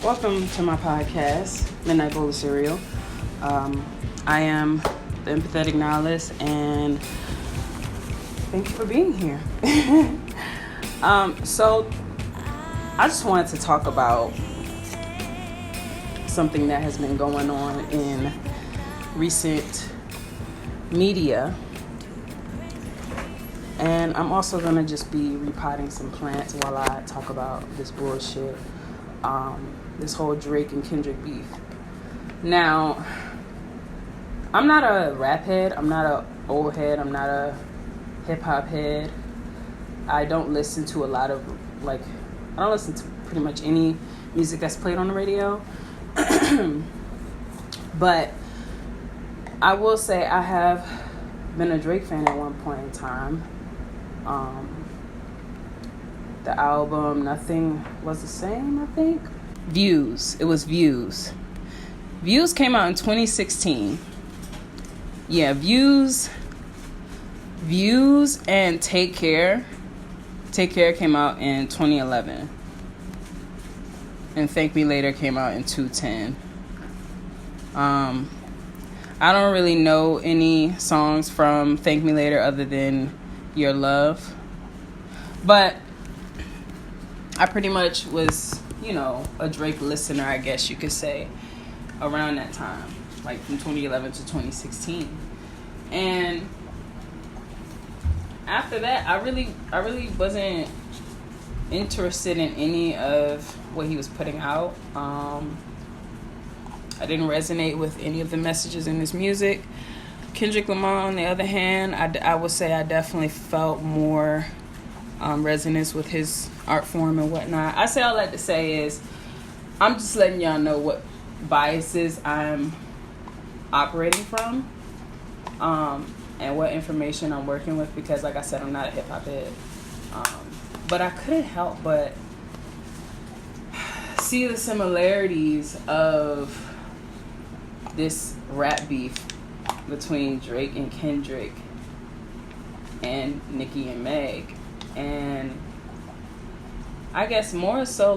Welcome to my podcast, Midnight Bowl of Cereal. I am the empathetic nihilist, and thank you for being here. So I just wanted to talk about something that has been going on in recent media. And I'm also going to just be repotting some plants while I talk about this bullshit. This whole Drake and Kendrick beef. Now, I'm not a rap head. I'm not a old head. I'm not a hip hop head. I don't listen to a lot of, I don't listen to pretty much any music that's played on the radio. But I will say I have been a Drake fan at one point in time. The album Nothing Was the Same, I think. Views. It was Views. Views came out in 2016. Yeah, Views and Take Care. Take Care came out in 2011. And Thank Me Later came out in 2010. I don't really know any songs from Thank Me Later other than Your Love. But I pretty much was, a Drake listener, I guess you could say, around that time, like from 2011 to 2016. And after that, I really wasn't interested in any of what he was putting out. I didn't resonate with any of the messages in his music. Kendrick Lamar, on the other hand, I would say I definitely felt more resonance with his art form and whatnot. I say all that to say is I'm just letting y'all know what biases I'm operating from, and what information I'm working with, because like I said, I'm not a hip hop head. But I couldn't help but see the similarities of this rap beef between Drake and Kendrick and Nicki and Meg. And I guess more so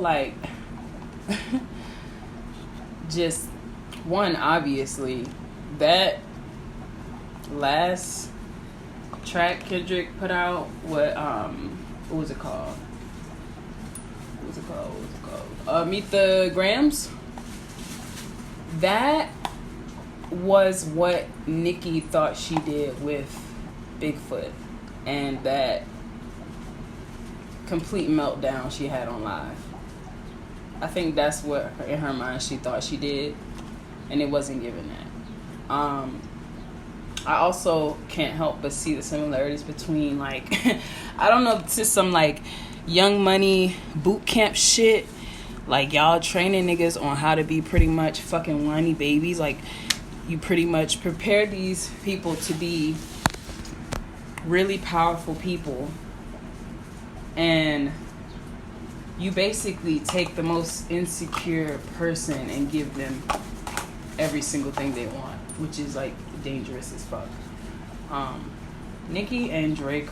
just one, obviously, that last track Kendrick put out, what was it called? Meet the Grams. That was what Nicki thought she did with Bigfoot, and that complete meltdown she had on live. I think that's what in her mind she thought she did, and it wasn't given that. I also can't help but see the similarities between I don't know, just some Young Money boot camp shit, y'all training niggas on how to be pretty much fucking whiny babies. You pretty much prepare these people to be really powerful people, and you basically take the most insecure person and give them every single thing they want, which is dangerous as fuck. Nicki and Drake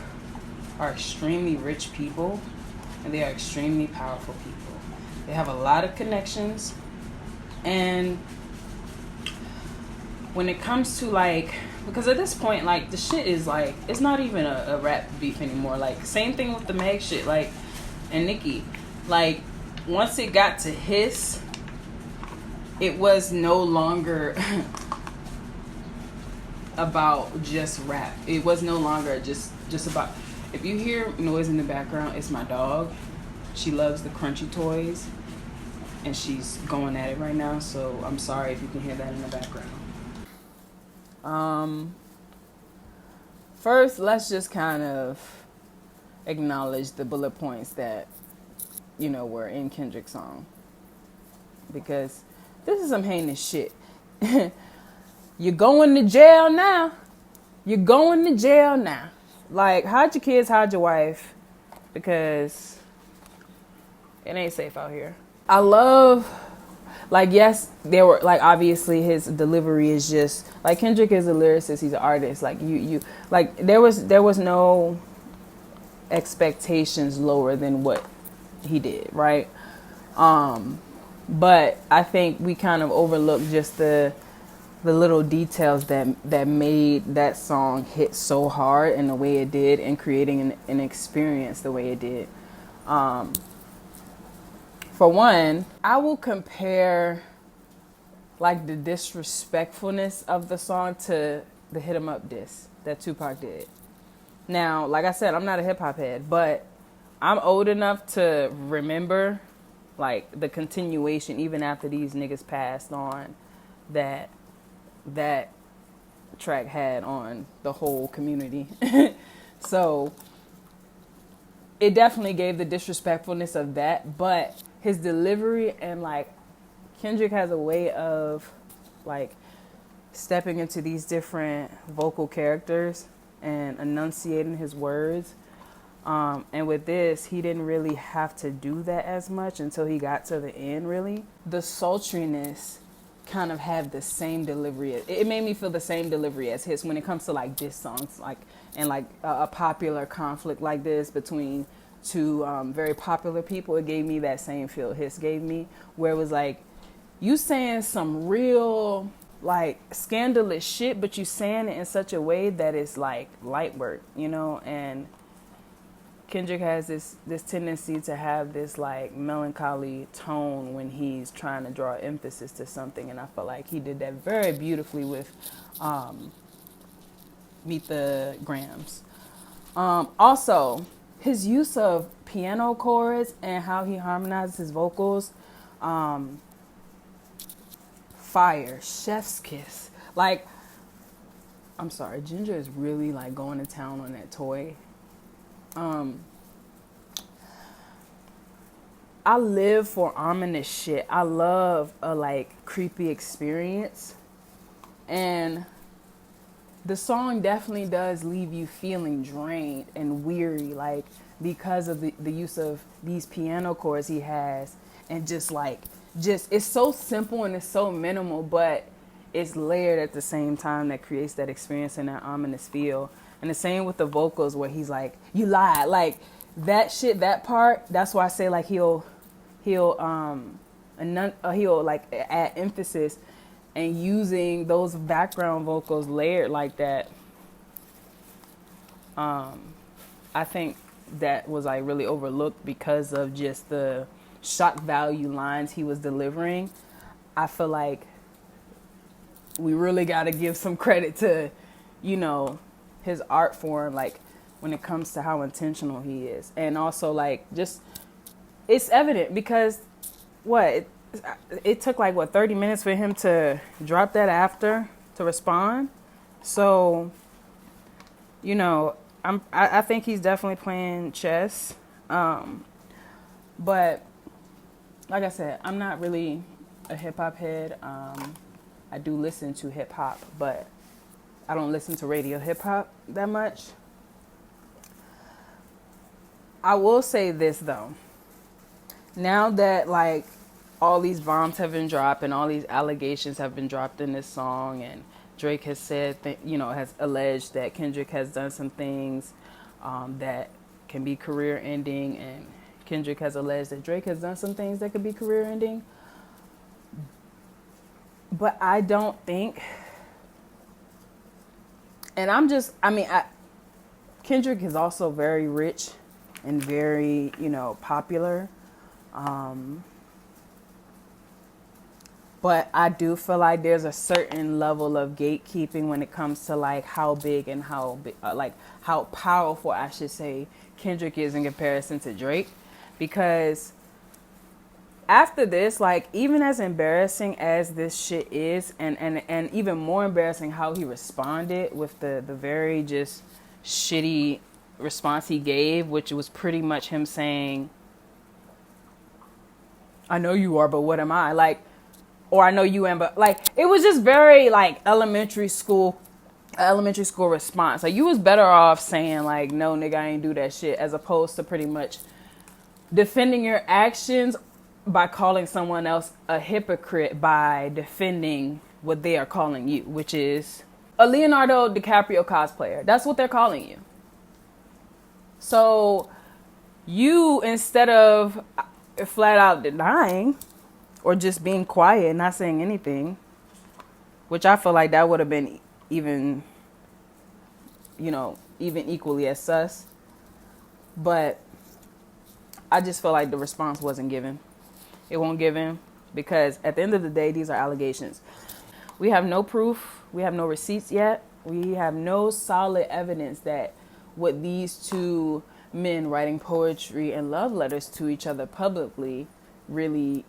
are extremely rich people, and they are extremely powerful people. They have a lot of connections, and when it comes to because at this point the shit is it's not even a rap beef anymore. Same thing with the Meg shit and Nicki. Once it got to hiss, it was no longer about just rap. It was no longer just about, if you hear noise in the background, it's my dog. She loves the crunchy toys, and she's going at it right now, so I'm sorry if you can hear that in the background. First, let's just kind of acknowledge the bullet points that, were in Kendrick's song. Because this is some heinous shit. You're going to jail now. You're going to jail now. Hide your kids, hide your wife, because it ain't safe out here. I love, yes, there were, obviously his delivery is just, Kendrick is a lyricist, he's an artist. There was no expectations lower than what he did, right? But I think we kind of overlooked just the little details that made that song hit so hard in the way it did, and creating an experience the way it did. For one, I will compare like the disrespectfulness of the song to the Hit 'Em Up diss that Tupac did. Now, like I said, I'm not a hip hop head, but I'm old enough to remember like the continuation even after these niggas passed on that track had on the whole community. So it definitely gave the disrespectfulness of that, but his delivery and like Kendrick has a way of like stepping into these different vocal characters and enunciating his words. And with this, he didn't really have to do that as much until he got to the end, really. The sultriness kind of have the same delivery. It made me feel the same delivery as his when it comes to like diss songs, like and like a popular conflict like this between two very popular people. It gave me that same feel his gave me, where it was like, you saying some real like scandalous shit, but you saying it in such a way that it's like light work, you know. And Kendrick has this tendency to have this like melancholy tone when he's trying to draw emphasis to something, and I feel like he did that very beautifully with Meet the Grams. Also, his use of piano chords and how he harmonizes his vocals, fire, chef's kiss. Like, I'm sorry, Ginger is really like going to town on that toy. I live for ominous shit. I love a like creepy experience, and the song definitely does leave you feeling drained and weary, like because of the use of these piano chords he has, and just it's so simple and it's so minimal, but it's layered at the same time that creates that experience and that ominous feel. And the same with the vocals where he's like, you lied, like that shit, that part. That's why I say like he'll like add emphasis, and using those background vocals layered like that. I think that was like really overlooked because of just the shock value lines he was delivering. I feel like we really got to give some credit to, you know, his art form, like when it comes to how intentional he is. And also like just, it's evident because it took like 30 minutes for him to drop that after to respond. So, you know, I think he's definitely playing chess. But like I said, I'm not really a hip hop head. I do listen to hip hop, but I don't listen to radio hip hop that much. I will say this though. Now that like all these bombs have been dropped and all these allegations have been dropped in this song, and Drake has said, has alleged that Kendrick has done some things that can be career ending, and Kendrick has alleged that Drake has done some things that could be career ending. But I don't think, and Kendrick is also very rich and very, popular. But I do feel like there's a certain level of gatekeeping when it comes to like how big and how powerful, I should say, Kendrick is in comparison to Drake. Because after this, like, even as embarrassing as this shit is, and even more embarrassing how he responded with the very just shitty response he gave, which was pretty much him saying, I know you are, but what am I? Like, or I know you am, but like, it was just very like elementary school response. Like, you was better off saying like, no, nigga, I ain't do that shit, as opposed to pretty much defending your actions by calling someone else a hypocrite by defending what they are calling you, which is a Leonardo DiCaprio cosplayer. That's what they're calling you. So you, instead of flat out denying or just being quiet and not saying anything, which I feel like that would have been even, even equally as sus. But I just feel like the response wasn't given. It won't given because at the end of the day, these are allegations. We have no proof. We have no receipts yet. We have no solid evidence that what these two men writing poetry and love letters to each other publicly really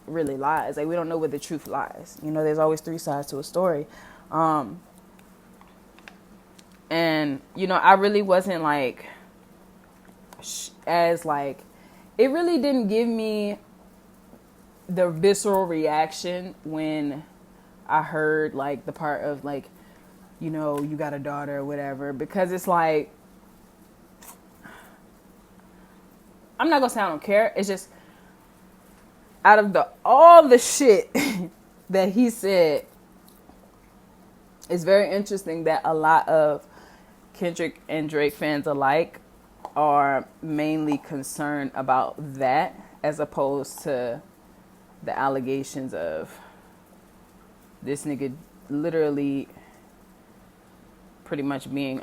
lies. Like, we don't know where the truth lies. There's always three sides to a story. And, I really wasn't like, as like, it really didn't give me the visceral reaction when I heard like the part of like, you got a daughter or whatever, because it's like, I'm not gonna say I don't care. It's just out of all the shit that he said, it's very interesting that a lot of Kendrick and Drake fans alike are mainly concerned about that as opposed to the allegations of this nigga literally pretty much being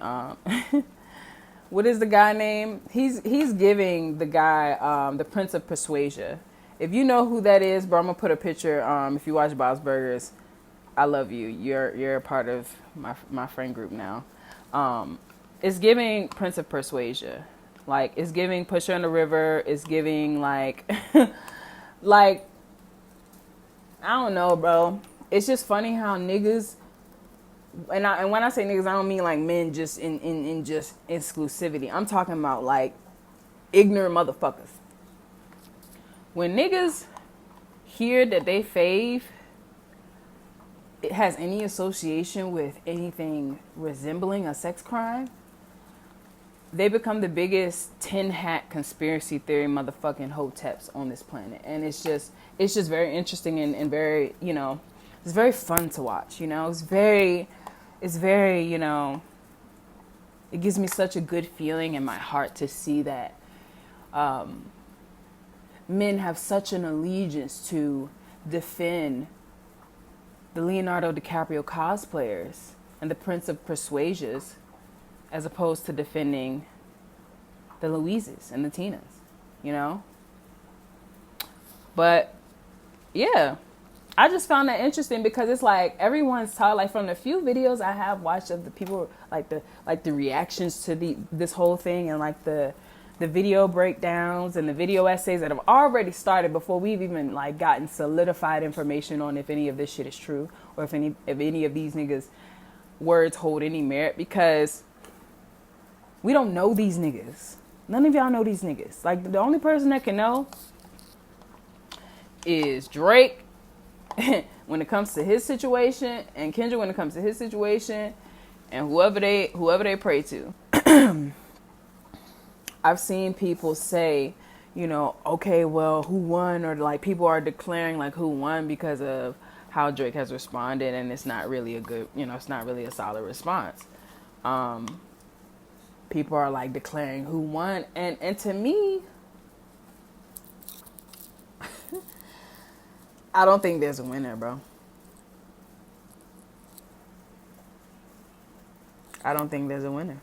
what is the guy name? He's giving the guy the Prince of Persuasion. If you know who that is, bro, I'm gonna put a picture. If you watch Bob's Burgers, I love you. You're a part of my friend group now. It's giving Prince of Persuasion. Like, it's giving Pusher in the River. It's giving like like, I don't know, bro. It's just funny how niggas, and when I say niggas, I don't mean like men just in just exclusivity. I'm talking about like ignorant motherfuckers. When niggas hear that they fave, it has any association with anything resembling a sex crime, they become the biggest tin hat conspiracy theory motherfucking hoteps on this planet. And it's just very interesting and very, it's very fun to watch, it's very, it gives me such a good feeling in my heart to see that men have such an allegiance to defend the Leonardo DiCaprio cosplayers and the Prince of Persuasions as opposed to defending the Louises and the Tinas, But, yeah, I just found that interesting because it's like everyone's taught, like from the few videos I have watched of the people, like the reactions to this whole thing and like the video breakdowns and the video essays that have already started before we've even like gotten solidified information on if any of this shit is true or if any of these niggas' words hold any merit, because we don't know these niggas. None of y'all know these niggas. Like, the only person that can know is Drake when it comes to his situation, and Kendrick when it comes to his situation, and whoever they pray to. I've seen people say, okay, well, who won? Or like people are declaring like who won because of how Drake has responded, and it's not really a good, it's not really a solid response. People are like declaring who won, and to me, I don't think there's a winner, bro. I don't think there's a winner.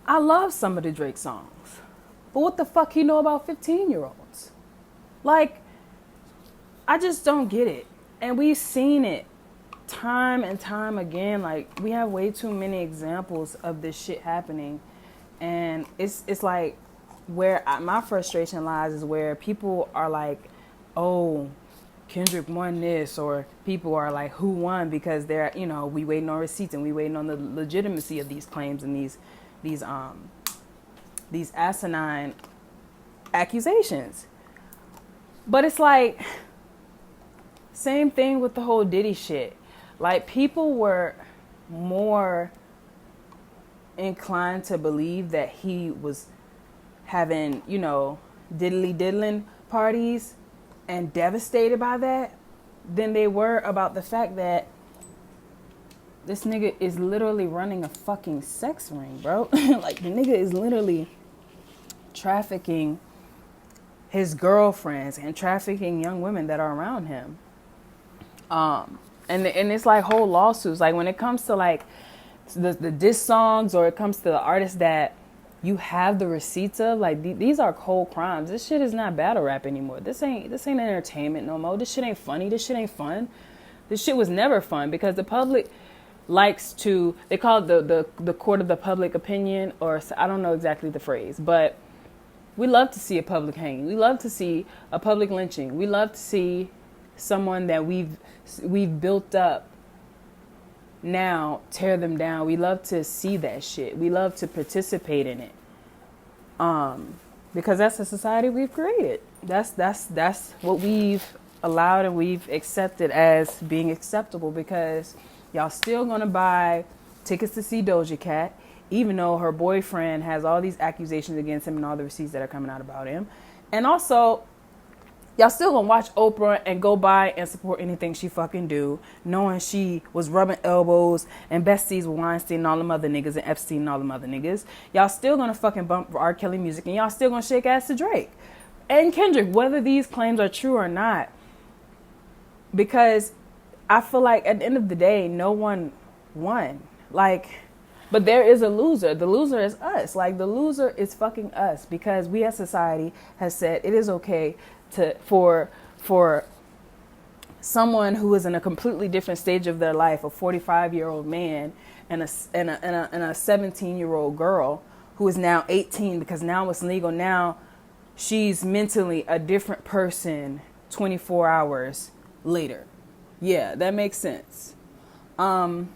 I love some of the Drake songs, but what the fuck you know about 15-year-olds? Like, I just don't get it. And we've seen it time and time again. Like, we have way too many examples of this shit happening. And it's like where my frustration lies is where people are like, oh, Kendrick won this, or people are like, who won? Because they're, we waiting on receipts and we waiting on the legitimacy of these claims and these asinine accusations. But it's like, same thing with the whole Diddy shit. Like, people were more inclined to believe that he was having, diddly diddling parties and devastated by that than they were about the fact that this nigga is literally running a fucking sex ring, bro. Like, the nigga is literally trafficking his girlfriends and trafficking young women that are around him. And it's like whole lawsuits. Like when it comes to like the diss songs, or it comes to the artists that you have the receipts of, like these are cold crimes. This shit is not battle rap anymore. This ain't entertainment no more. This shit ain't funny. This shit ain't fun. This shit was never fun, because the public likes to, they call it the court of the public opinion, or I don't know exactly the phrase, but we love to see a public hanging. We love to see a public lynching. We love to see someone that we've built up now tear them down. We love to see that shit. We love to participate in it. Because that's the society we've created. That's what we've allowed and we've accepted as being acceptable, because y'all still gonna buy tickets to see Doja Cat, even though her boyfriend has all these accusations against him and all the receipts that are coming out about him. And also, y'all still gonna watch Oprah and go buy and support anything she fucking do, knowing she was rubbing elbows and besties with Weinstein and all them other niggas, and Epstein and all them other niggas. Y'all still gonna fucking bump R. Kelly music, and y'all still gonna shake ass to Drake and Kendrick, whether these claims are true or not. Because I feel like at the end of the day, no one won. Like, but there is a loser. The loser is us. Like, the loser is fucking us, because we as society has said it is okay for someone who is in a completely different stage of their life, a 45-year-old man and a 17-year-old girl who is now 18, because now it's legal. Now she's mentally a different person 24 hours later. Yeah, that makes sense. I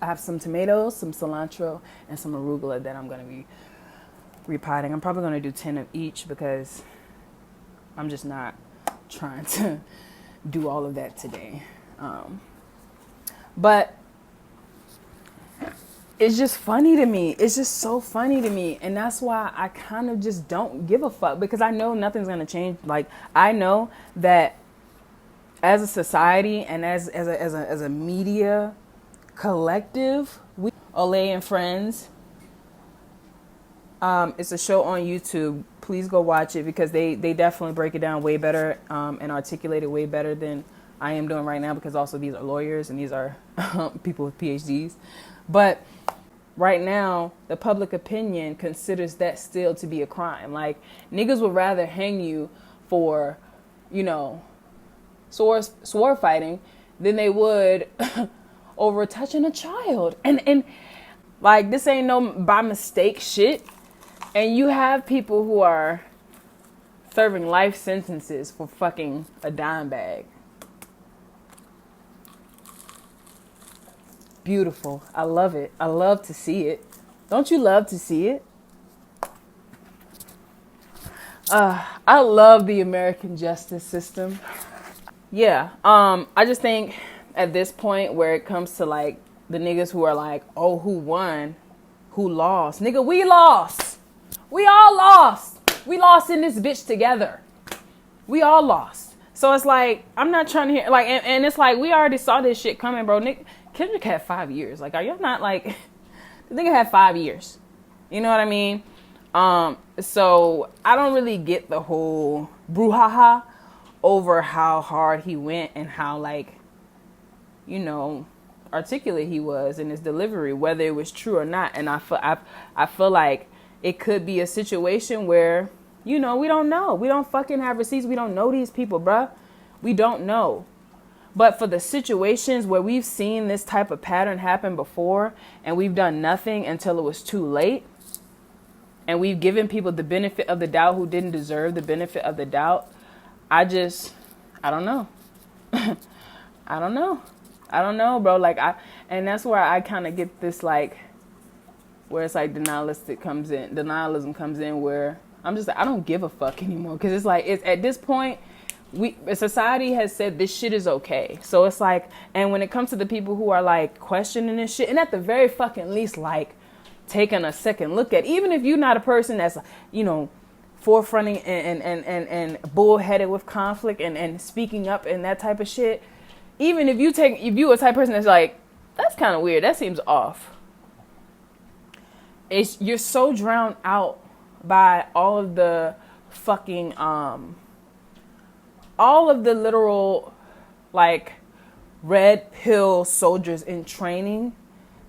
have some tomatoes, some cilantro, and some arugula that I'm going to be repotting. I'm probably going to do 10 of each, because I'm just not trying to do all of that today. But it's just funny to me. It's just so funny to me. And that's why I kind of just don't give a fuck, because I know nothing's going to change. Like, I know that as a society and as a media collective, we Olay and Friends. It's a show on YouTube. Please go watch it, because they definitely break it down way better and articulate it way better than I am doing right now, because also these are lawyers and these are people with PhDs. But right now, the public opinion considers that still to be a crime. Like, niggas would rather hang you for, sword fighting than they would over touching a child. And like, this ain't no by mistake shit. And you have people who are serving life sentences for fucking a dime bag. Beautiful. I love it. I love to see it. Don't you love to see it? I love the American justice system. Yeah. I just think at this point where it comes to like the niggas who are like, oh, who won? Who lost? Nigga, we lost. We all lost. We lost in this bitch together. We all lost. So it's like, I'm not trying to hear, like, and it's like, we already saw this shit coming, bro. Kendrick had 5 years. Like, are y'all not like, the nigga had 5 years. You know what I mean? So I don't really get the whole brouhaha over how hard he went and how, like, articulate he was in his delivery, whether it was true or not. And I feel like it could be a situation where, we don't know. We don't fucking have receipts. We don't know these people, bruh. We don't know. But for the situations where we've seen this type of pattern happen before and we've done nothing until it was too late, and we've given people the benefit of the doubt who didn't deserve the benefit of the doubt, I don't know. I don't know, bro. Like, and that's where I kind of get this, like, where it's like denialism comes in, where I'm just like, I don't give a fuck anymore. Because it's like, it's at this point, society has said this shit is okay. So it's like, and when it comes to the people who are like questioning this shit, and at the very fucking least, like, taking a second look at, even if you're not a person that's, forefronting and bullheaded with conflict and speaking up and that type of shit, even if you a type of person that's like, that's kind of weird, that seems off, you're so drowned out by all of the fucking all of the literal like red pill soldiers in training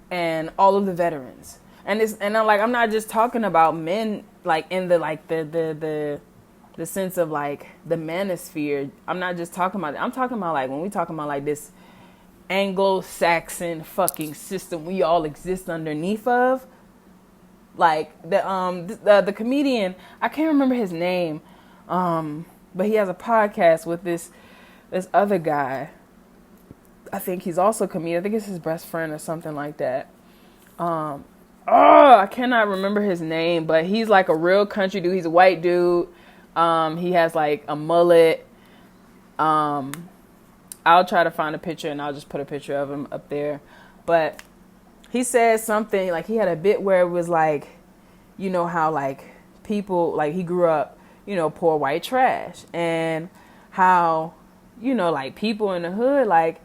and all of the veterans. I'm not just talking about men like in the like the sense of like the manosphere. I'm not just talking about that. I'm talking about like when we talking about like this Anglo-Saxon fucking system we all exist underneath of. Like the comedian, I can't remember his name, but he has a podcast with this other guy. I think he's also a comedian. I think it's his best friend or something like that. I cannot remember his name, but he's like a real country dude. He's a white dude. He has like a mullet. I'll try to find a picture and I'll just put a picture of him up there. But he said something like he had a bit where it was like, you know how like people like he grew up, you know, poor white trash, and how, you know, like people in the hood like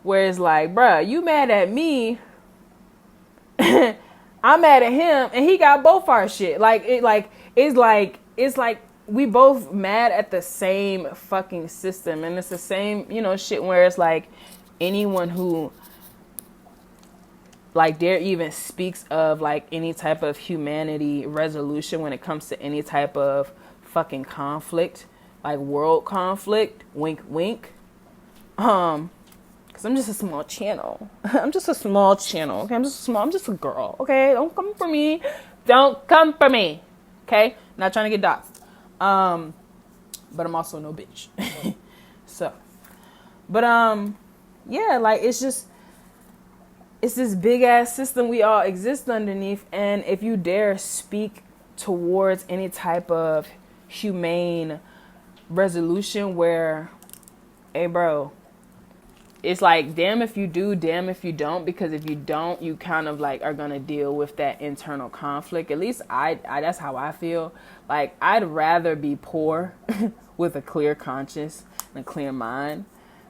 where it's like, bruh, you mad at me, I'm mad at him, and he got both our shit. It's like we both mad at the same fucking system, and it's the same, you know, shit where it's like anyone who like there even speaks of like any type of humanity resolution when it comes to any type of fucking conflict, like world conflict, wink wink. Cause I'm just a small channel. I'm just a small channel. Okay, I'm just a girl. Okay, don't come for me. Don't come for me. Okay, not trying to get doxxed. But I'm also no bitch. So, but yeah, like it's this big ass system we all exist underneath, and if you dare speak towards any type of humane resolution where, hey bro, it's like damn if you do, damn if you don't, because if you don't, you kind of like are gonna deal with that internal conflict. At least I that's how I feel. Like I'd rather be poor with a clear conscience and a clear mind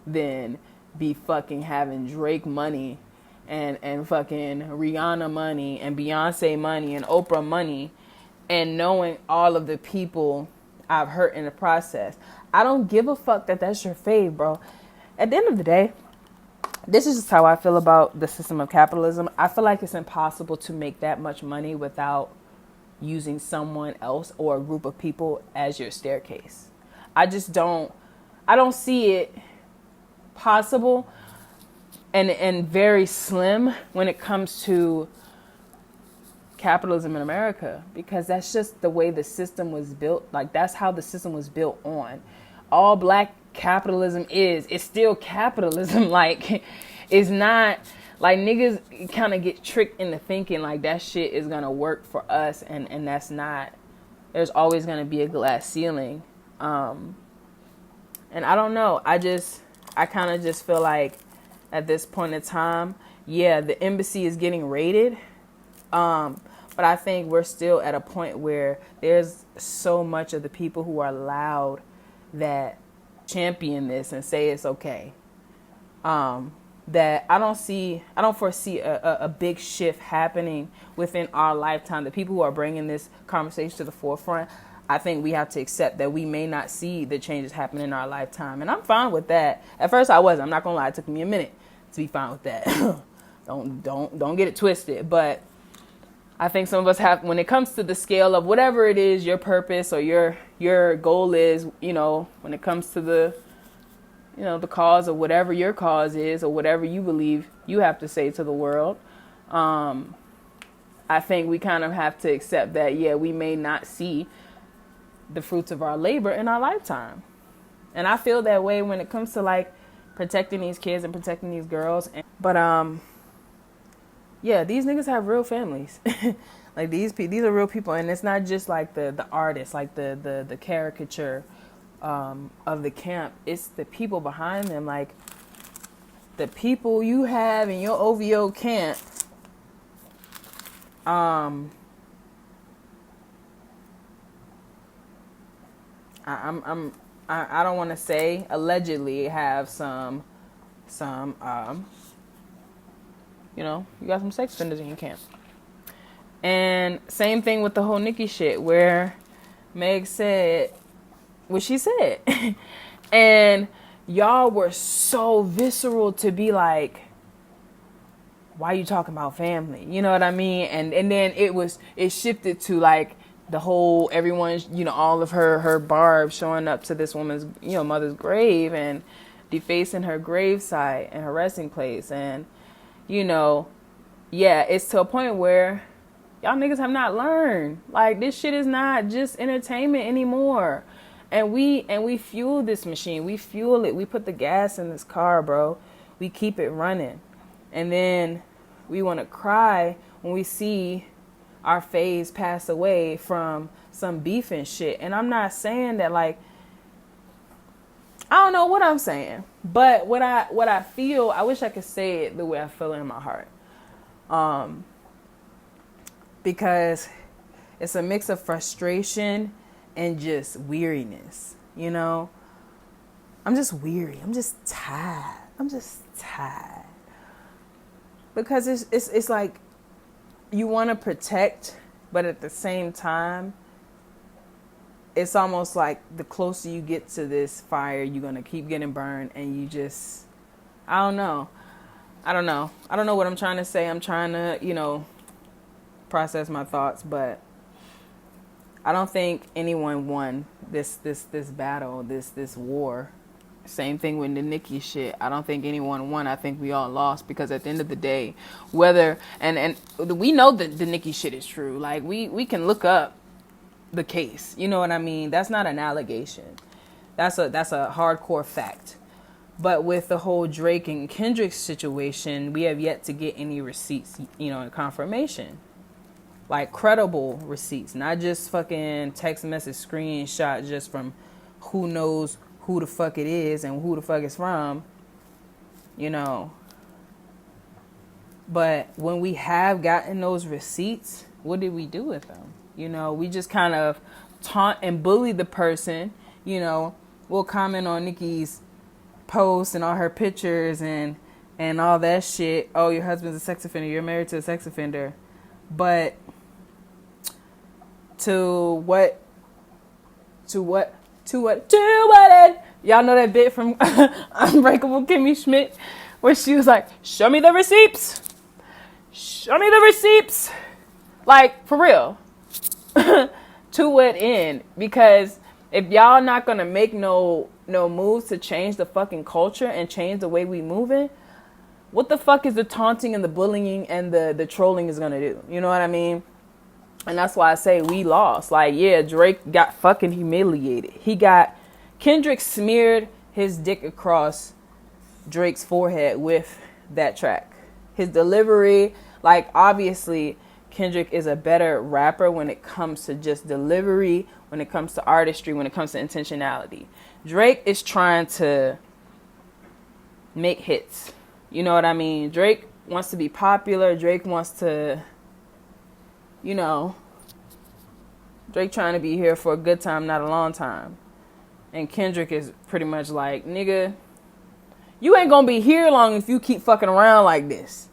than be fucking having Drake money and fucking Rihanna money and Beyonce money and Oprah money and knowing all of the people I've hurt in the process. I don't give a fuck that that's your fave, bro. At the end of the day, this is just how I feel about the system of capitalism. I feel like it's impossible to make that much money without using someone else or a group of people as your staircase. I don't see it possible and very slim when it comes to capitalism in America, because that's just the way the system was built. Like that's how the system was built on. All black capitalism it's still capitalism. Like it's not like niggas kind of get tricked into thinking like that shit is gonna work for us, and that's not. There's always gonna be a glass ceiling. And I don't know, I kind of just feel like at this point in time, yeah, the embassy is getting raided. But I think we're still at a point where there's so much of the people who are loud that champion this and say it's okay. That I don't foresee a big shift happening within our lifetime. The people who are bringing this conversation to the forefront, I think we have to accept that we may not see the changes happen in our lifetime. And I'm fine with that. At first I wasn't. I'm not going to lie. It took me a minute to be fine with that. Don't get it twisted. But I think some of us have, when it comes to the scale of whatever it is, your purpose or your goal is, you know, when it comes to the, you know, the cause of whatever your cause is or whatever you believe you have to say to the world. I think we kind of have to accept that, yeah, we may not see the fruits of our labor in our lifetime. And I feel that way when it comes to like protecting these kids and protecting these girls. But yeah, these niggas have real families. Like these are real people, and it's not just like the artists, like the caricature of the camp. It's the people behind them, like the people you have in your OVO camp. I don't want to say allegedly have some you know, you got some sex offenders in your camp. And same thing with the whole Nicki shit, where Meg said what she said. And y'all were so visceral to be like, why you talking about family? You know what I mean? And then it shifted to like the whole, everyone's, all of her barbs showing up to this woman's, mother's grave and defacing her gravesite and her resting place. And, yeah, it's to a point where y'all niggas have not learned. Like, this shit is not just entertainment anymore. And we fuel this machine. We fuel it. We put the gas in this car, bro. We keep it running. And then we want to cry when we see our faves pass away from some beef and shit. And I'm not saying that, like, I don't know what I'm saying. But what I feel, I wish I could say it the way I feel in my heart. Because it's a mix of frustration and just weariness, I'm just weary. I'm just tired. Because it's like you want to protect, but at the same time, it's almost like the closer you get to this fire, you're going to keep getting burned, and you just, I don't know what I'm trying to say. I'm trying to, process my thoughts, but I don't think anyone won this battle, this war. Same thing with the Nicki shit. I don't think anyone won. I think we all lost, because at the end of the day, whether and we know that the Nicki shit is true. Like, we can look up the case. You know what I mean? That's not an allegation. That's a hardcore fact. But with the whole Drake and Kendrick situation, we have yet to get any receipts, and confirmation. Like, credible receipts, not just fucking text message screenshot just from who knows who the fuck it is and who the fuck it's from, But when we have gotten those receipts, what did we do with them? We just kind of taunt and bully the person. We'll comment on Nicki's posts and all her pictures and all that shit. Oh, your husband's a sex offender. You're married to a sex offender. But to what end? Y'all know that bit from Unbreakable Kimmy Schmidt where she was like, show me the receipts. Like, for real. To what end? Because if y'all not gonna make no moves to change the fucking culture and change the way we moving, what the fuck is the taunting and the bullying and the trolling is gonna do? You know what I mean? And that's why I say we lost. Like, yeah, Drake got fucking humiliated. Kendrick smeared his dick across Drake's forehead with that track. His delivery, like, obviously Kendrick is a better rapper when it comes to just delivery, when it comes to artistry, when it comes to intentionality. Drake is trying to make hits. You know what I mean? Drake wants to be popular. Drake wants to, Drake trying to be here for a good time, not a long time. And Kendrick is pretty much like, nigga, you ain't gonna be here long if you keep fucking around like this.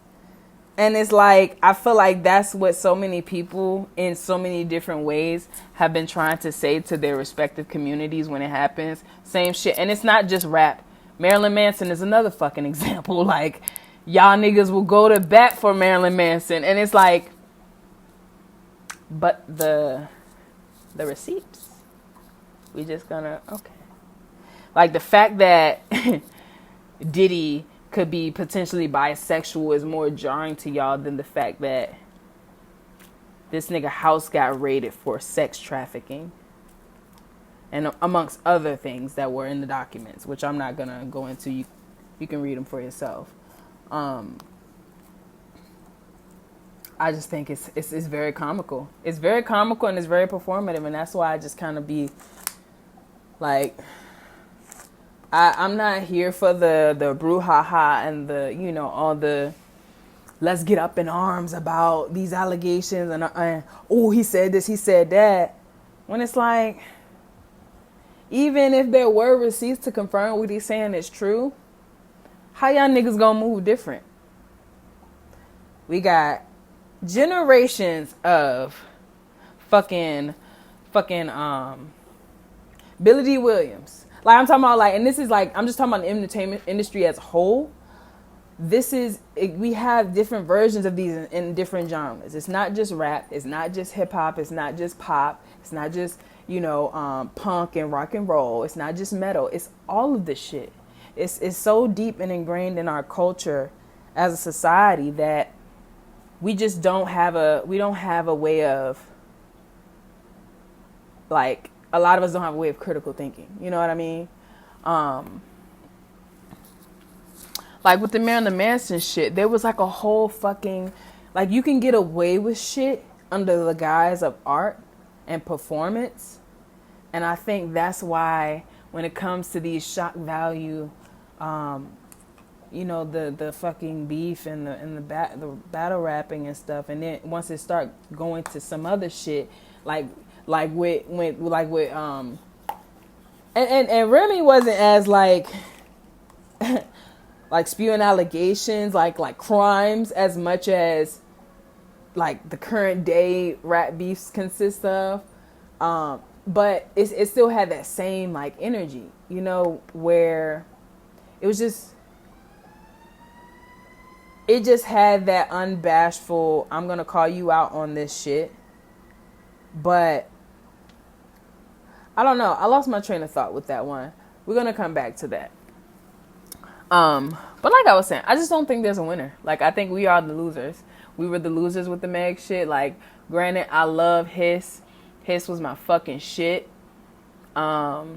And it's like, I feel like that's what so many people in so many different ways have been trying to say to their respective communities when it happens. Same shit. And it's not just rap. Marilyn Manson is another fucking example. Like, y'all niggas will go to bat for Marilyn Manson. And it's like, but the receipts, we just gonna, okay. Like, the fact that Diddy could be potentially bisexual is more jarring to y'all than the fact that this nigga house got raided for sex trafficking. And amongst other things that were in the documents, which I'm not gonna go into. You can read them for yourself. I just think it's very comical. It's very comical and it's very performative, and that's why I just kind of be like, I'm not here for the brouhaha and the, all the let's get up in arms about these allegations and oh, he said this, he said that. When it's like, even if there were receipts to confirm what he's saying is true, how y'all niggas gonna move different? We got generations of fucking fucking Billy D. Williams. Like, I'm talking about, like, and this is like, I'm just talking about the entertainment industry as a whole. We have different versions of these in different genres. It's not just rap. It's not just hip hop. It's not just pop. It's not just, punk and rock and roll. It's not just metal. It's all of this shit. It's so deep and ingrained in our culture as a society that we just don't have a way of, like, a lot of us don't have a way of critical thinking. You know what I mean? Like with the Marilyn Manson shit, there was like a whole fucking, like, you can get away with shit under the guise of art and performance. And I think that's why when it comes to these shock value, the fucking beef and the battle rapping and stuff, and then once it start going to some other shit, and Remy wasn't as like like spewing allegations, like crimes, as much as like the current day rap beefs consist of. But it still had that same like energy, where it was just, it just had that unbashful, I'm going to call you out on this shit. But I don't know. I lost my train of thought with that one. We're going to come back to that. But like I was saying, I just don't think there's a winner. Like, I think we are the losers. We were the losers with the Meg shit. Like, granted, I love Hiss. Hiss was my fucking shit. But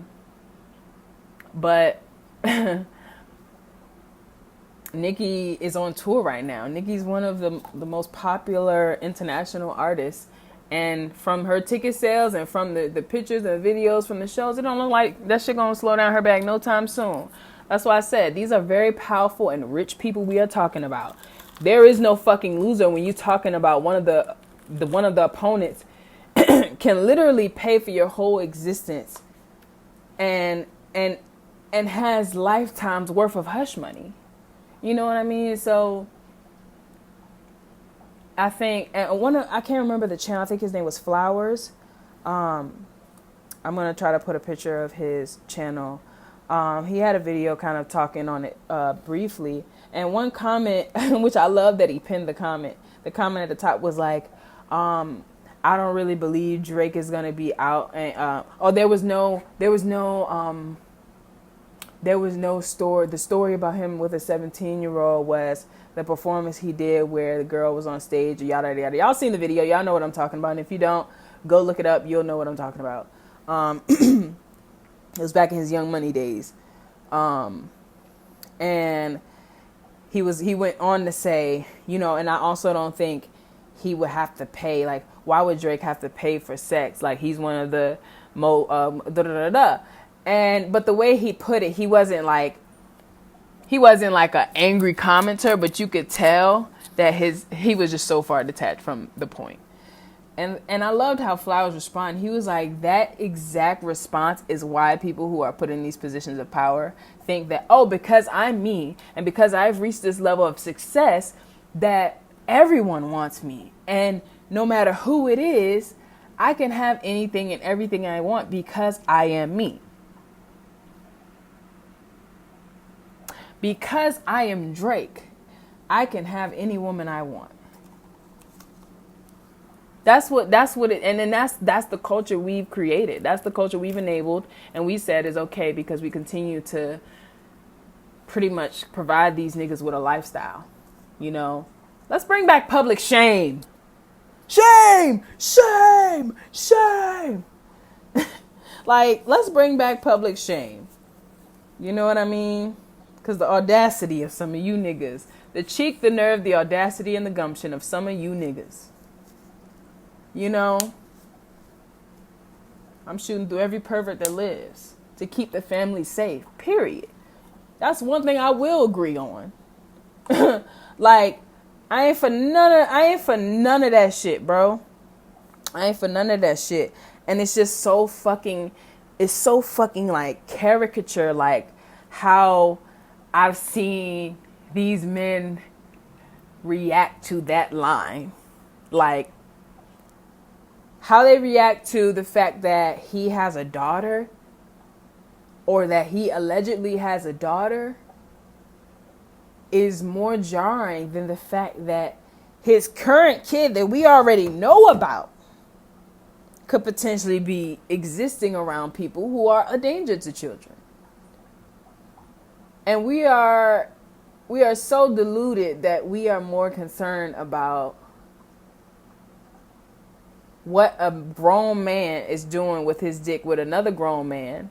Nicki is on tour right now. Nicki's one of the most popular international artists. And from her ticket sales and from the pictures and videos from the shows, it don't look like that shit gonna slow down her bag no time soon. That's why I said these are very powerful and rich people we are talking about. There is no fucking loser when you're talking about one of the opponents can literally pay for your whole existence and has lifetimes worth of hush money. You know what I mean? So I think, and I can't remember the channel. I think his name was FLWRS. I'm gonna try to put a picture of his channel. He had a video kind of talking on it briefly, and one comment, which I love that he pinned the comment. The comment at the top was like, "I don't really believe Drake is gonna be out." And there was no story. The story about him with a 17-year-old was the performance he did where the girl was on stage, yada, yada, yada. Y'all seen the video. Y'all know what I'm talking about. And if you don't, go look it up. You'll know what I'm talking about. It was back in his Young Money days. And he went on to say, and I also don't think he would have to pay. Like, why would Drake have to pay for sex? Like, he's one of the but the way he put it, he wasn't like an angry commenter, but you could tell that he was just so far detached from the point. And I loved how FLWRS responded. He was like, that exact response is why people who are put in these positions of power think that, because I'm me and because I've reached this level of success, that everyone wants me. And no matter who it is, I can have anything and everything I want because I am me. Because I am Drake, I can have any woman I want. That's what it, and then that's the culture we've created. That's the culture we've enabled, and we said is okay because we continue to pretty much provide these niggas with a lifestyle. Let's bring back public shame. Shame, shame, shame. Like, let's bring back public shame. You know what I mean? Because the audacity of some of you niggas, the cheek, the nerve, the audacity, and the gumption of some of you niggas. I'm shooting through every pervert that lives to keep the family safe, period. That's one thing I will agree on. Like, I ain't for none of that shit, bro. I ain't for none of that shit. And it's just so fucking like caricature, like how I've seen these men react to that line. Like, how they react to the fact that he has a daughter, or that he allegedly has a daughter, is more jarring than the fact that his current kid that we already know about could potentially be existing around people who are a danger to children. And we are so deluded that we are more concerned about what a grown man is doing with his dick with another grown man,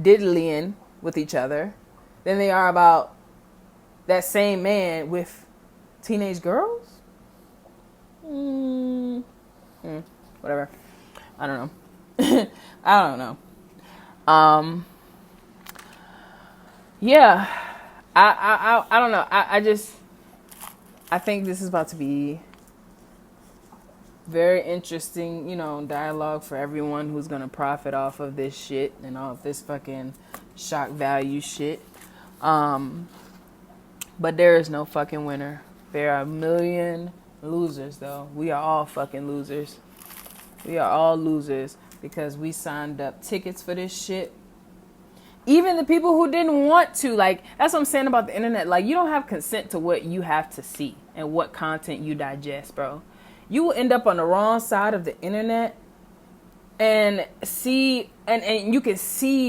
diddling with each other, than they are about that same man with teenage girls. Whatever. I don't know. I don't know. Yeah. I don't know. I think this is about to be very interesting, dialogue for everyone who's going to profit off of this shit and all of this fucking shock value shit. But there is no fucking winner. There are a million losers, though. We are all fucking losers. We are all losers because we signed up tickets for this shit. Even the people who didn't want to, that's what I'm saying about the internet. You don't have consent to what you have to see and what content you digest, bro. You will end up on the wrong side of the internet and see, and you can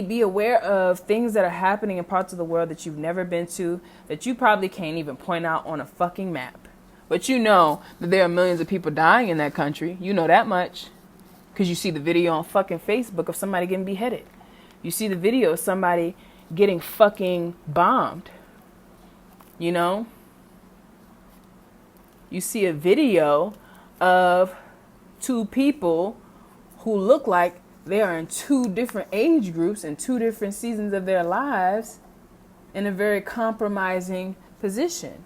be aware of things that are happening in parts of the world that you've never been to, that you probably can't even point out on a fucking map. But you know that there are millions of people dying in that country. You know that much. Because you see the video on fucking Facebook of somebody getting beheaded. You see the video of somebody getting fucking bombed. You see a video of two people who look like they are in two different age groups and two different seasons of their lives in a very compromising position.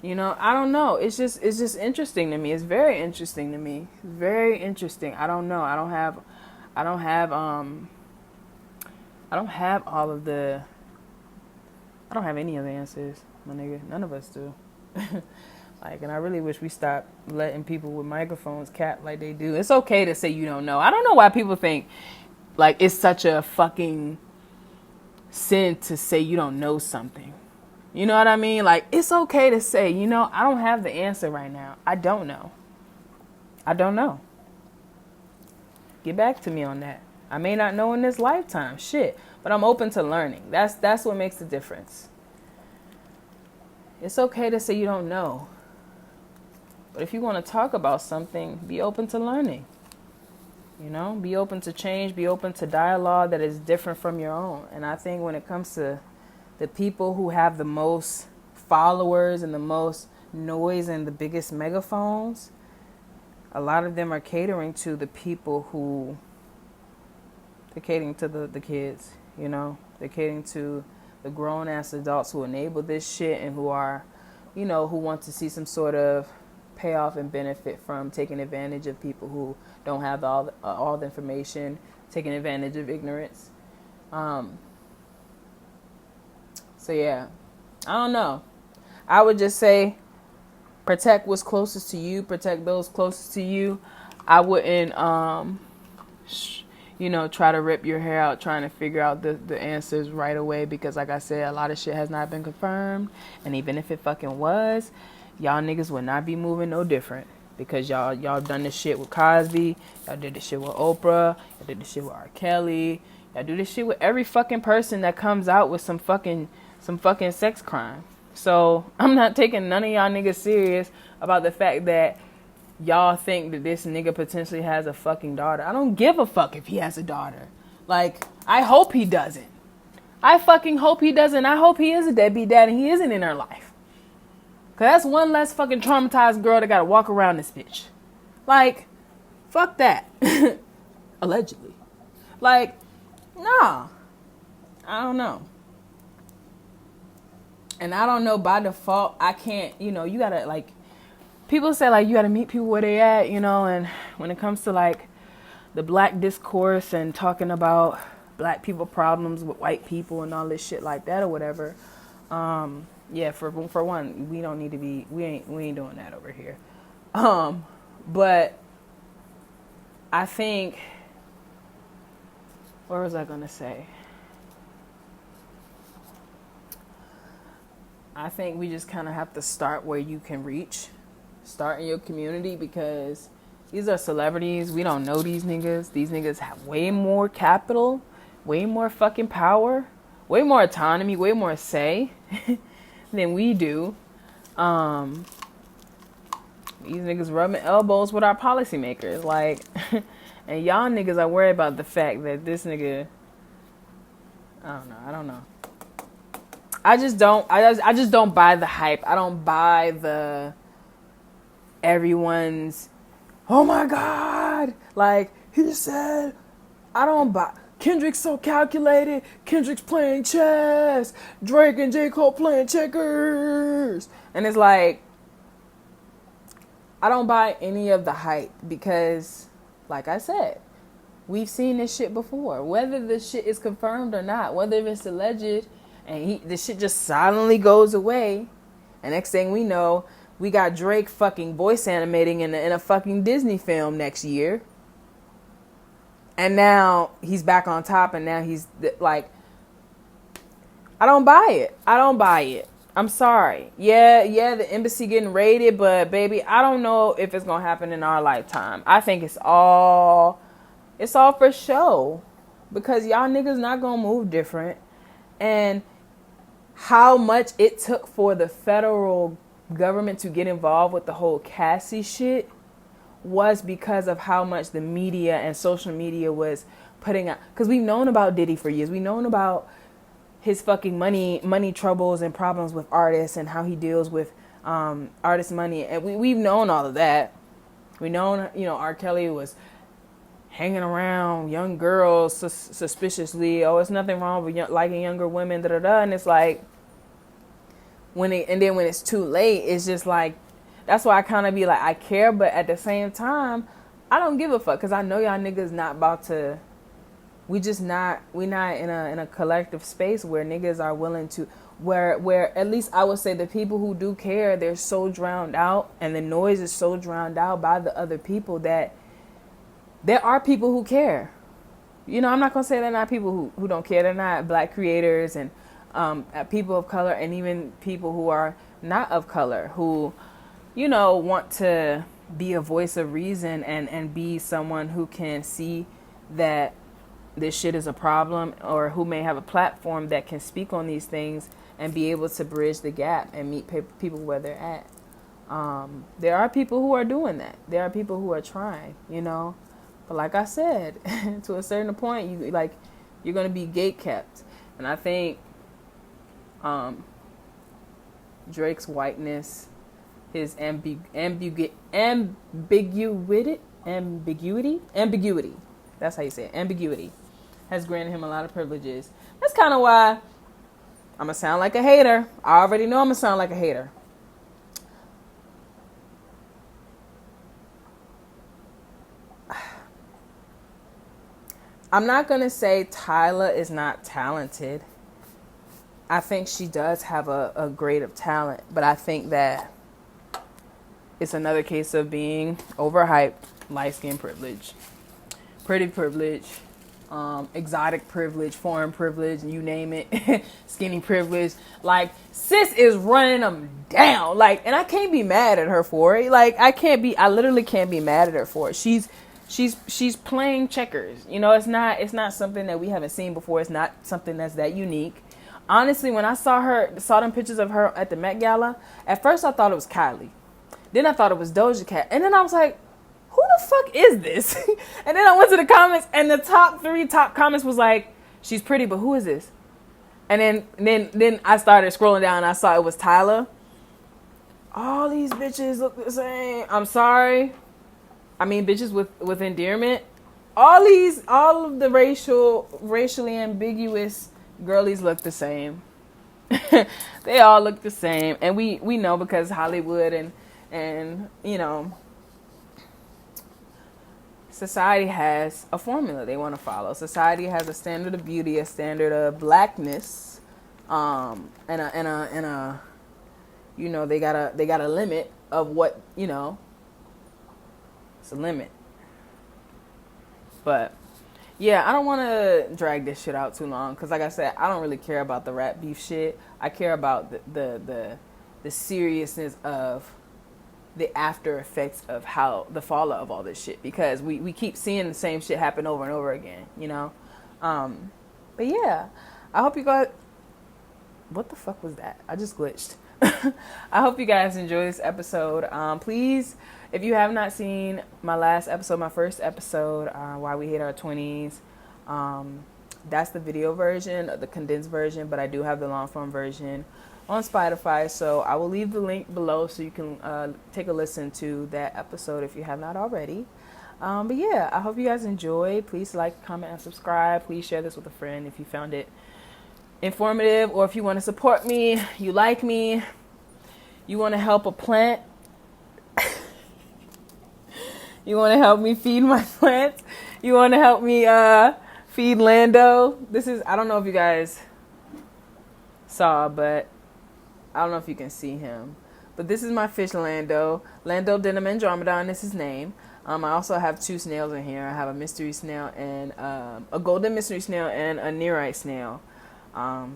I don't know. It's just interesting to me. It's very interesting to me. Very interesting. I don't know. I don't have any of the answers, my nigga. None of us do. And I really wish we stopped letting people with microphones cap like they do. It's okay to say you don't know. I don't know why people think it's such a fucking sin to say you don't know something. You know what I mean? It's okay to say, I don't have the answer right now. I don't know. I don't know. Get back to me on that. I may not know in this lifetime. Shit. But I'm open to learning. That's what makes the difference. It's okay to say you don't know. But if you want to talk about something, be open to learning. Be open to change, be open to dialogue that is different from your own. And I think when it comes to the people who have the most followers and the most noise and the biggest megaphones, a lot of them are catering to the people who, they're catering to the kids, they're catering to the grown ass adults who enable this shit and who are, who want to see some sort of payoff and benefit from taking advantage of people who don't have all the information, taking advantage of ignorance. So yeah, I don't know. I would just say protect what's closest to you, protect those closest to you. I wouldn't, try to rip your hair out trying to figure out the answers right away because, like I said, a lot of shit has not been confirmed. And even if it fucking was, y'all niggas would not be moving no different because y'all done this shit with Cosby, y'all did this shit with Oprah, y'all did this shit with R. Kelly, y'all do this shit with every fucking person that comes out with some fucking sex crime. So I'm not taking none of y'all niggas serious about the fact that y'all think that this nigga potentially has a fucking daughter. I don't give a fuck if he has a daughter. I hope he doesn't. I fucking hope he doesn't. I hope he is a deadbeat dad and he isn't in her life. Cause that's one less fucking traumatized girl that gotta walk around this bitch. Fuck that. Allegedly. Nah. I don't know. And I don't know, by default, I can't, you gotta, people say, you gotta meet people where they at, and when it comes to, the black discourse and talking about black people problems with white people and all this shit like that or whatever, yeah, for one, we don't need to be, we ain't doing that over here. But I think, what was I going to say? I think we just kind of have to start where you can reach. Start in your community, because these are celebrities. We don't know these niggas. These niggas have way more capital, way more fucking power, way more autonomy, way more say than we do. These niggas rubbing elbows with our policymakers. Like, and y'all niggas are worried about the fact that this nigga, I don't know. I just don't buy the hype. I don't buy the everyone's, oh my God, like he said. I don't buy. Kendrick's so calculated. Kendrick's playing chess. Drake and J. Cole playing checkers. And it's like, I don't buy any of the hype, because, like I said, we've seen this shit before. Whether this shit is confirmed or not, whether it's alleged, and this shit just silently goes away, and next thing we know, we got Drake fucking voice animating in a fucking Disney film next year. And now he's back on top, and now he's like, I don't buy it. I don't buy it. I'm sorry. Yeah, the embassy getting raided, but baby, I don't know if it's gonna happen in our lifetime. I think it's all for show, because y'all niggas not gonna move different. And how much it took for the federal government to get involved with the whole Cassie shit was because of how much the media and social media was putting out. Because we've known about Diddy for years. We've known about his fucking money troubles and problems with artists, and how he deals with artist money. And we've known all of that. We known, R. Kelly was hanging around young girls suspiciously. Oh, it's nothing wrong with liking younger women, And it's like, when it's too late, it's just like, that's why I kind of be like, I care, but at the same time, I don't give a fuck, because I know y'all niggas not about to. We not in a collective space where niggas are willing to, where at least I would say the people who do care, they're so drowned out, and the noise is so drowned out by the other people, that there are people who care. I'm not gonna say they're not people who don't care. They're not black creators and people of color, and even people who are not of color, who want to be a voice of reason and be someone who can see that this shit is a problem, or who may have a platform that can speak on these things and be able to bridge the gap and meet people where they're at. There are people who are doing that. There are people who are trying, But like I said, to a certain point, you're going to be gatekept. And I think Drake's whiteness, his ambiguity. That's how you say it. Ambiguity has granted him a lot of privileges. That's kind of why I'm going to sound like a hater. I already know I'm going to sound like a hater. I'm not going to say Tyla is not talented. I think she does have a grade of talent, but I think that it's another case of being overhyped, light-skin privilege, pretty privilege, exotic privilege, foreign privilege, you name it, skinny privilege. Like, sis is running them down. Like, and I can't be mad at her for it. Like, I literally can't be mad at her for it. She's playing checkers. It's not something that we haven't seen before. It's not something that's that unique. Honestly, when I saw them pictures of her at the Met Gala, at first I thought it was Kylie. Then I thought it was Doja Cat. And then I was like, who the fuck is this? And then I went to the comments, and the top comments was like, she's pretty, but who is this? And then I started scrolling down, and I saw it was Tyla. All these bitches look the same. I'm sorry. I mean, bitches with endearment. All of the racially ambiguous girlies look the same. They all look the same. And we know, because Hollywood and society has a formula they want to follow. Society has a standard of beauty, a standard of blackness, and a they got a limit of what, it's a limit. But yeah, I don't want to drag this shit out too long because, like I said, I don't really care about the rap beef shit. I care about the seriousness of the after effects of how the fallout of all this shit, because we keep seeing the same shit happen over and over again, you know. But yeah, I hope you guys. What the fuck was that? I just glitched. I hope you guys enjoy this episode. Please, if you have not seen my last episode, my first episode, Why We Hate Our 20s, that's the video version, the condensed version, but I do have the long form version on Spotify, so I will leave the link below so you can take a listen to that episode if you have not already. But yeah, I hope you guys enjoy. Please like, comment, and subscribe. Please share this with a friend if you found it informative, or if you want to support me, you like me, you want to help a plant, you want to help me feed my plants, you want to help me feed Lando. This is, I don't know if you guys saw, but I don't know if you can see him, but this is my fish Lando Denim Andromedon is his name. I also have two snails in here. I have a mystery snail and a golden mystery snail and a nearite snail. I'll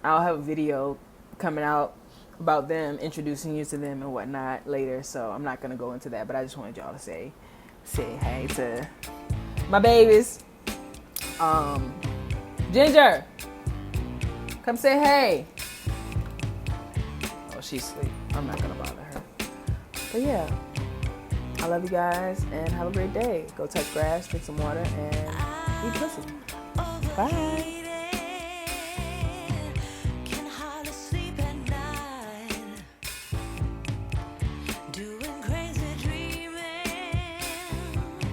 have a video coming out about them, introducing you to them and whatnot later, so I'm not gonna go into that, but I just wanted y'all to say hey to my babies. Ginger, come say hey. Oh, she's asleep. I'm not gonna bother her. But yeah, I love you guys and have a great day. Go touch grass, drink some water, and eat pussy. Bye.